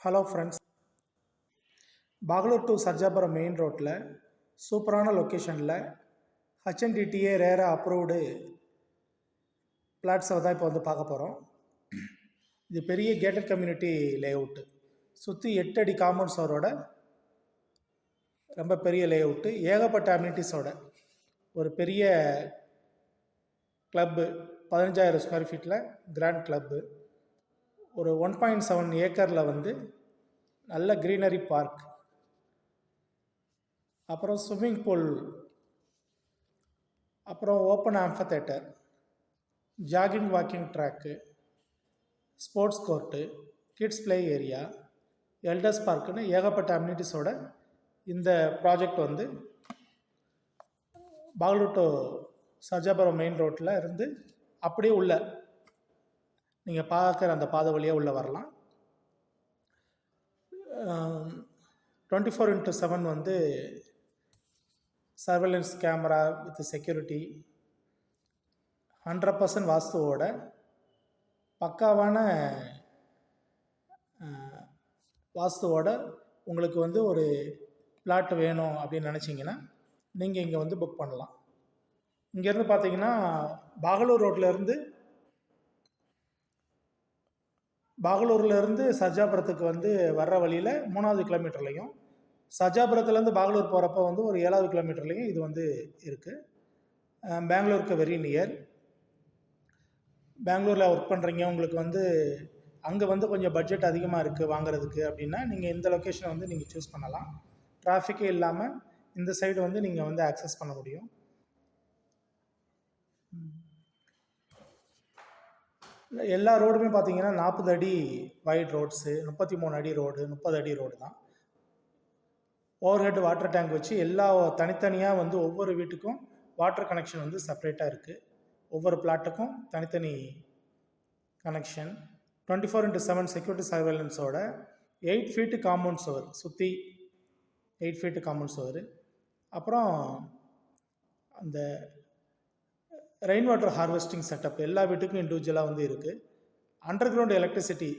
Hello friends, Bagalur to Sarjapuram main ரோட்டில் சூப்பரான லொக்கேஷனில் ஹச்என்டிடிஏ ரேரா அப்ரூவ்டு பிளாட்ஸை தான் இப்போ வந்து பார்க்க போகிறோம். இது பெரிய கேட்டட் கம்யூனிட்டி லேஅவுட்டு, சுற்றி 8 அடி காம்பவுண்ட் சவரோட ரொம்ப பெரிய லேஅவுட்டு, ஏகப்பட்ட அம்யூனிட்டிஸோட ஒரு பெரிய கிளப்பு, 15,000 ஸ்கொயர் ஃபீட்டில் கிராண்ட் கிளப்பு, ஒரு 1.7 ஏக்கரில் வந்து நல்ல க்ரீனரி பார்க், அப்புறம் ஸ்விம்மிங் பூல், அப்புறம் open amphitheatre, jogging walking track, sports court, kids play area, elders பார்க்குன்னு ஏகப்பட்ட அம்யூனிட்டிஸோட இந்த ப்ராஜெக்ட் வந்து பாகலூர் டு சர்ஜாபுரம் மெயின் ரோட்டில் இருந்து அப்படியே உள்ள நீங்கள் பார்க்குற அந்த பாதை வழியாக உள்ளே வரலாம். 24x7 வந்து சர்வேலன்ஸ் கேமரா வித் செக்யூரிட்டி, 100% வாஸ்துவோட பக்காவான வாஸ்துவோட உங்களுக்கு வந்து ஒரு பிளாட் வேணும் அப்படின்னு நினச்சிங்கன்னா நீங்கள் இங்கே வந்து புக் பண்ணலாம். இங்கேருந்து பார்த்தீங்கன்னா பாகலூர்லேருந்து சர்ஜாபுரத்துக்கு வந்து வர்ற வழியில் 3வது கிலோமீட்டர்லையும், சர்ஜாபுரத்துலேருந்து பாகலூர் போகிறப்ப வந்து ஒரு 7வது கிலோமீட்டர்லையும் இது வந்து இருக்குது. பெங்களூருக்கு வெரி நியர். பெங்களூரில் ஒர்க் பண்ணுறீங்க, உங்களுக்கு வந்து அங்கே வந்து கொஞ்சம் பட்ஜெட் அதிகமாக இருக்குது வாங்குறதுக்கு அப்படின்னா நீங்கள் இந்த லொக்கேஷனை வந்து நீங்கள் சூஸ் பண்ணலாம். டிராஃபிக்கே இல்லாமல் இந்த சைடு வந்து நீங்கள் வந்து ஆக்சஸ் பண்ண முடியும். எல்லா ரோடுமே பார்த்தீங்கன்னா 40 அடி வைட் ரோட்ஸு, 33 அடி ரோடு, 30 அடி ரோடு தான். ஓவர் ஹெட் வாட்டர் டேங்க் வச்சு எல்லா தனித்தனியாக வந்து ஒவ்வொரு வீட்டுக்கும் வாட்டர் கனெக்ஷன் வந்து செப்பரேட்டாக இருக்குது. ஒவ்வொரு பிளாட்டுக்கும் தனித்தனி கனெக்ஷன். 24x7 செக்யூரிட்டி சர்வேலன்ஸோட 8 ஃபீட்டு காம்பவுண்ட் சுவர், சுற்றி 8 ஃபீட்டு காம்பவுண்ட் சுவர். அப்புறம் அந்த ரெயின் வாட்டர் ஹார்வெஸ்டிங் செட்டப் எல்லா வீட்டுக்கும் இண்டிவிஜுவலாக வந்து இருக்குது. அண்டர் கிரவுண்ட் எலக்ட்ரிசிட்டி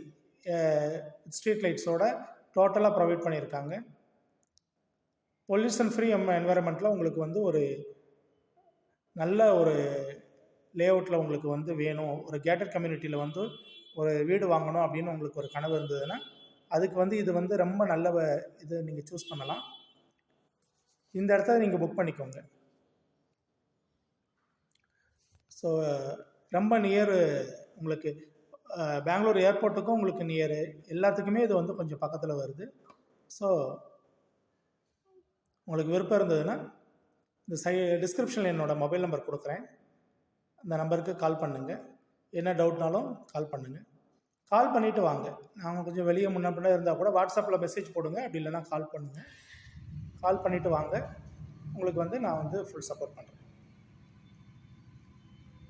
ஸ்ட்ரீட் லைட்ஸோட டோட்டலாக ப்ரொவைட் பண்ணியிருக்காங்க. பொல்யூஷன் ஃப்ரீ என்வைரன்மெண்ட்டில் உங்களுக்கு வந்து ஒரு நல்ல ஒரு லேஅவுட்டில் உங்களுக்கு வந்து வேணும், ஒரு கேட்டட் கம்யூனிட்டியில் வந்து ஒரு வீடு வாங்கணும் அப்படின்னு உங்களுக்கு ஒரு கனவு இருந்ததுன்னா அதுக்கு வந்து இது வந்து ரொம்ப நல்ல இது நீங்கள் சூஸ் பண்ணலாம். இந்த இடத்த நீங்கள் புக் பண்ணிக்கோங்க. ஸோ ரொம்ப நியரு, உங்களுக்கு பெங்களூர் ஏர்போர்ட்டுக்கும் உங்களுக்கு நியரு, எல்லாத்துக்குமே இது வந்து கொஞ்சம் பக்கத்தில் வருது. ஸோ உங்களுக்கு விருப்பம் இருந்ததுன்னா இந்த டிஸ்கிரிப்ஷனில் என்னோடய மொபைல் நம்பர் கொடுக்குறேன், அந்த நம்பருக்கு கால் பண்ணுங்கள். என்ன டவுட்னாலும் கால் பண்ணுங்கள். கால் பண்ணிவிட்டு வாங்க. நாங்கள் கொஞ்சம் வெளியே முன்ன இருந்தால் கூட வாட்ஸ்அப்பில் மெசேஜ் போடுங்க, அப்படி இல்லைனா கால் பண்ணுங்கள். கால் பண்ணிவிட்டு வாங்க, உங்களுக்கு வந்து நான் வந்து ஃபுல் சப்போர்ட் பண்ணுறேன்.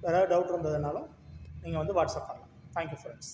வேறு டவுட் இருந்ததுனாலும் நீங்கள் வந்து வாட்ஸ்அப் பண்ணலாம். Thank you friends.